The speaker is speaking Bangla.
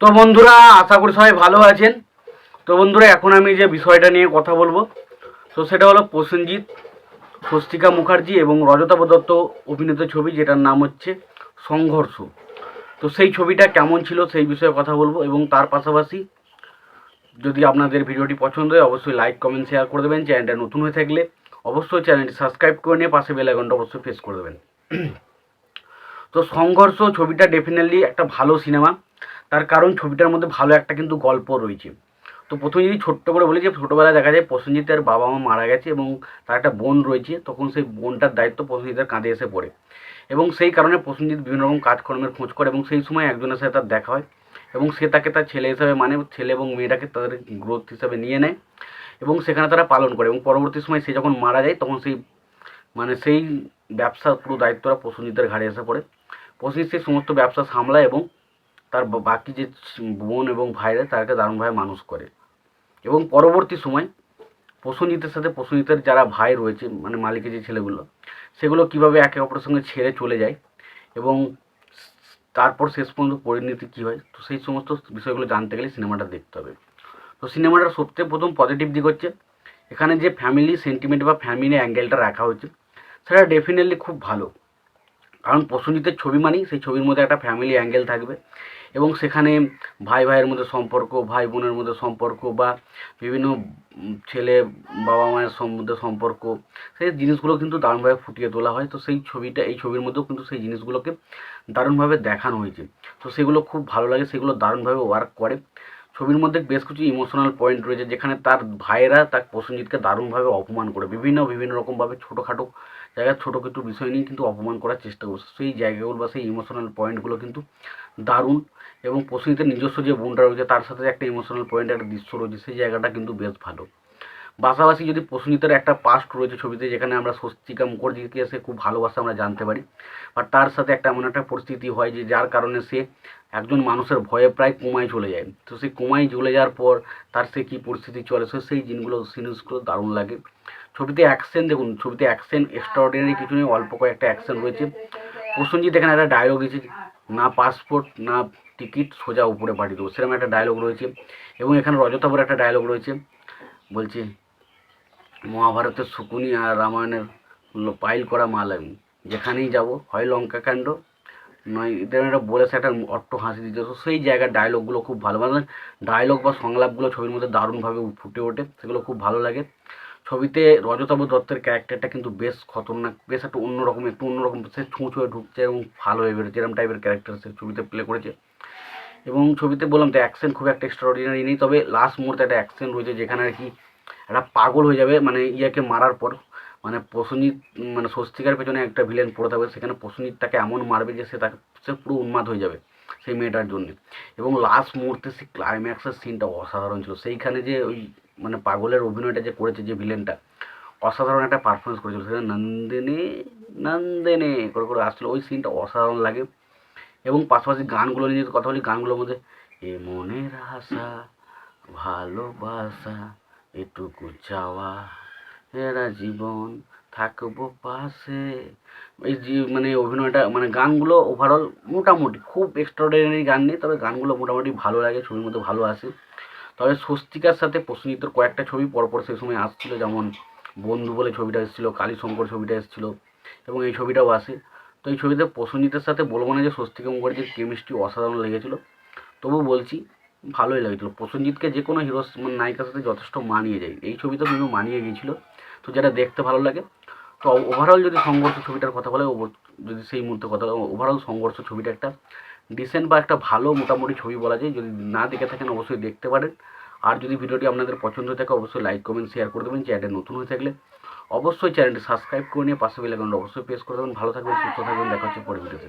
তো বন্ধুরা, আশা করি সবাই ভালো আছেন। তো বন্ধুরা, এখন আমি যে বিষয়টা নিয়ে কথা বলবো, তো সেটা হলো প্রসেনজিৎ, স্বস্তিকা মুখার্জি এবং রজতাভ দত্ত অভিনীত ছবি, যেটার নাম হচ্ছে সংঘর্ষ। তো সেই ছবিটা কেমন ছিল সেই বিষয়ে কথা বলবো, এবং তার পাশাপাশি যদি আপনাদের ভিডিওটি পছন্দ হয় অবশ্যই লাইক কমেন্ট শেয়ার করে দেবেন। চ্যানেলটা নতুন হয়ে থাকলে অবশ্যই চ্যানেলটি সাবস্ক্রাইব করে নিয়ে পাশে বেল আইকনটা অবশ্যই প্রেস করে দেবেন। তো সংঘর্ষ ছবিটা ডেফিনেটলি একটা ভালো সিনেমা। তার কারণ ছবিটার মধ্যে ভালো একটা কিন্তু গল্প রয়েছে। তো প্রথমে যদি ছোট্ট করে বলি, যে ছোটোবেলায় দেখা যায় প্রসেনজিতের বাবা মা মারা গেছে এবং তার একটা বোন রয়েছে, তখন সেই বোনটার দায়িত্ব প্রসেনজিতের কাঁধে এসে পড়ে, এবং সেই কারণে প্রসেনজিৎ বিভিন্ন রকম কাজকর্মের খোঁজ করে, এবং সেই সময় একজনের সাথে তার দেখা হয় এবং সে তাকে তার ছেলে হিসাবে মানে, ছেলে এবং মেয়েটাকে তাদের গ্রোথ হিসাবে নিয়ে নেয় এবং সেখানে তারা পালন করে, এবং পরবর্তী সময় সে যখন মারা যায় তখন সেই ব্যবসার পুরো দায়িত্বটা প্রসেনজিতের ঘাড়ে এসে পড়ে। প্রসেনজিৎ সেই সমস্ত ব্যবসা সামলায় এবং তার বাকি যে বোন এবং ভাইরা তাকে দারুণভাবে মানুষ করে, এবং পরবর্তী সময় প্রসেনজিতের সাথে প্রসেনজিতের যারা ভাই রয়েছে, মানে মালিকের যে ছেলেগুলো, সেগুলো কীভাবে একে অপরের সঙ্গে ছেড়ে চলে যায় এবং তারপর শেষ পর্যন্ত পরিণতি কী হয়, তো সেই সমস্ত বিষয়গুলো জানতে গেলে সিনেমাটা দেখতে হবে। তো সিনেমাটার সবথেকে প্রথম পজিটিভ দিক হচ্ছে এখানে যে ফ্যামিলি সেন্টিমেন্ট বা ফ্যামিলি অ্যাঙ্গেলটা রাখা হচ্ছে, সেটা ডেফিনেটলি খুব ভালো। কারণ প্রসেনজিতের ছবি মানেই সেই ছবির মধ্যে একটা ফ্যামিলি অ্যাঙ্গেল থাকবে, এবং সেখানে ভাই ভাইয়ের মধ্যে সম্পর্ক, ভাই বোনের মধ্যে সম্পর্ক, বা বিভিন্ন ছেলে বাবা মায়ের মধ্যে সম্পর্ক, সেই জিনিসগুলো কিন্তু দারুণভাবে ফুটিয়ে তোলা হয়। তো সেই ছবিটা, এই ছবির মধ্যেও কিন্তু সেই জিনিসগুলোকে দারুণভাবে দেখানো হয়েছে। তো সেগুলো খুব ভালো লাগে, সেগুলো দারুণভাবে ওয়ার্ক করে। ছবির মধ্যে বেশ কিছু ইমোশনাল পয়েন্ট রয়েছে, যেখানে তার ভাইয়েরা তার প্রসেনজিৎকে দারুণভাবে অপমান করে, বিভিন্ন রকমভাবে ছোটোখাটো জায়গায় ছোটো কিছু বিষয় নিয়ে কিন্তু অপমান করার চেষ্টা করছে। সেই জায়গাগুলো বা সেই ইমোশনাল পয়েন্টগুলো কিন্তু দারুণ, এবং প্রসেনজিতের নিজস্ব যে বোনটা রয়েছে তার সাথে একটা ইমোশনাল পয়েন্ট, একটা দৃশ্য রয়েছে, সেই জায়গাটা কিন্তু বেশ ভালো। পাশাপাশি যদি প্রসেনজিতের একটা পাস্ট রয়েছে ছবিতে, যেখানে আমরা স্বস্তিকা মুখার্জিকে সে খুব ভালোবাসে আমরা জানতে পারি, আর তার সাথে একটা এমন একটা পরিস্থিতি হয় যে যার কারণে সে একজন মানুষের ভয়ে প্রায় কোমায় চলে যায়। তো সেই কোমায় চলে যাওয়ার পর তার সে কী পরিস্থিতি চলে, সেই জিনিসগুলো দারুণ লাগে। ছবিতে অ্যাকশন দেখুন, ছবিতে অ্যাকশন এক্সট্রাঅর্ডিনারি কিছু নেই, অল্প কয়েকটা অ্যাকশন রয়েছে। প্রসেনজিৎ এখানে একটা ডায়লগ দিয়েছে, না পাসপোর্ট না টিকিট, সোজা উপরে পাঠিয়ে দেবো, সেরকম একটা ডায়লগ রয়েছে। এবং এখানে রজতাভর একটা ডায়লগ রয়েছে, বলছে মহাভারতের শকুনি আর রামায়ণের পাইল করা মাল আমি, যেখানেই যাব হয় লঙ্কাকাণ্ড নয়, এদের একটা বলেছে একটা অট্ট হাসি দিতে। তো সেই জায়গার ডায়লগগুলো খুব ভালো, মানে ডায়লগ বা সংলাপগুলো ছবির মধ্যে দারুণভাবে ফুটে ওঠে, সেগুলো খুব ভালো লাগে। ছবিতে রজতাভ দত্তের ক্যারেক্টারটা কিন্তু বেশ খতরনাক, বেশ একটা অন্যরকম, সে ছুঁয়ে ঢুকছে এবং ভালো হয়ে বেরোচ্ছে, এরকম টাইপের ক্যারেক্টার সে ছবিতে প্লে করেছে। এবং ছবিতে বললাম তো অ্যাকশন খুব একটা এক্সট্রাঅর্ডিনারি নেই, তবে লাস্ট মুহূর্তে একটা অ্যাকশন রয়েছে যেখানে আর কি একটা পাগল হয়ে যাবে, মানে ইয়াকে মারার পর, মানে প্রসেনজিৎ মানে স্বস্তিকার পেছনে একটা ভিলেন পড়ে থাকবে, সেখানে প্রসেনজিৎ তাকে এমন মারবে যে সে পুরো উন্মাদ হয়ে যাবে সেই মেয়েটার জন্য। এবং লাস্ট মুহূর্তে সেই ক্লাইম্যাক্সের সিনটা অসাধারণ ছিল, সেইখানে যে ওই মানে পাগলের অভিনয়টা যে করেছে যে ভিলেনটা, অসাধারণ একটা পারফরমেন্স করেছিল, সেটা নন্দিনী নন্দিনী করে করে আসছিলো, ওই সিনটা অসাধারণ লাগে। এবং পাশাপাশি গানগুলো নিয়ে যদি কথা বলি, গানগুলোর মধ্যে এ মনের আশা ভালোবাসা এটুকু চাওয়া এরা জীবন থাকবো পাশে, এই যে মানে অভিনয়টা, মানে গানগুলো ওভারঅল মোটামুটি খুব এক্সট্রাঅর্ডিনারি গান নেই, তবে গানগুলো মোটামুটি ভালো লাগে, ছবির মধ্যে ভালো আসে। তবে স্বস্তিকার সাথে প্রসেনজিতের কয়েকটা ছবি পরপর সেই সময় আসছিলো, যেমন বন্ধু বলে ছবিটা এসেছিলো, কালীশঙ্কর ছবিটা এসেছিলো, এবং এই ছবিটাও আসে। তো এই ছবিতে প্রসেনজিতের সাথে বলবো না যে স্বস্তিকা মুখার্জির কেমিস্ট্রি অসাধারণ লেগেছিলো, তবু বলছি ভালোই লেগেছিলো। প্রসেনজিৎকে যে কোনো হিরো মানে নায়িকার সাথে যথেষ্ট মানিয়ে যায়, এই ছবিতে কিন্তু মানিয়ে গিয়েছিলো। তো যেটা দেখতে ভালো লাগে। তো ওভারঅল যদি সংঘর্ষ ছবিটার কথা বলে, যদি সেই মুহূর্তে কথা বলে, ওভারঅল সংঘর্ষ ছবিটা একটা ডিসেন্ট বা একটা ভালো মোটামুটি ছবি বলা যায়। যদি না দেখে থাকেন অবশ্যই দেখতে পারেন। আর যদি ভিডিওটি আপনাদের পছন্দ হয়ে থাকে অবশ্যই লাইক কমেন্ট শেয়ার করে দেবেন। চ্যানেলে নতুন হয়ে থাকলে অবশ্যই চ্যানেলটি সাবস্ক্রাইব করে নিয়ে পাশে বেল আইকনটা অবশ্যই প্রেস করে দেবেন। ভালো থাকবেন, সুস্থ থাকবেন, দেখা হচ্ছে পরের ভিডিওতে।